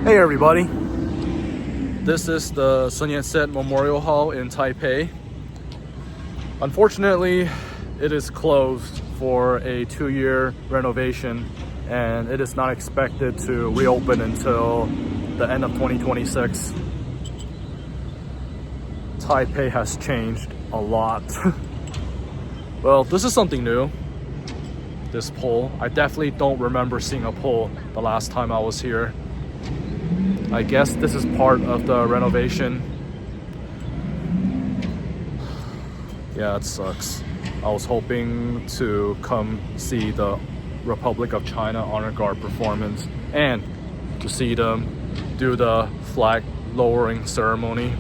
Hey everybody, this is the Sun Yat-Sen Memorial Hall in Taipei. Unfortunately, it is closed for a 2-year renovation and it is not expected to reopen until the end of 2026. Taipei has changed a lot. Well, this is something new. This pole. I definitely don't remember seeing a pole the last time I was here. I guess this is part of the renovation. Yeah, it sucks. I was hoping to come see the Republic of China Honor Guard performance and to see them do the flag lowering ceremony.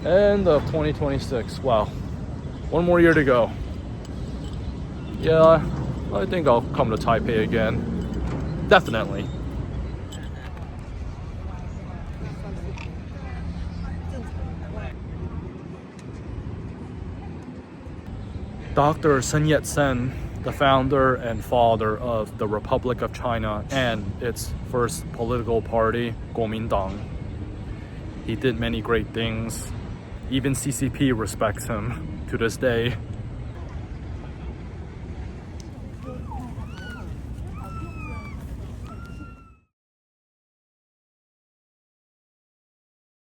End of 2026. Wow. One more year to go. Yeah, I think I'll come to Taipei again. Definitely. Dr. Sun Yat-sen, the founder and father of the Republic of China and its first political party, Kuomintang. He did many great things. Even CCP respects him to this day.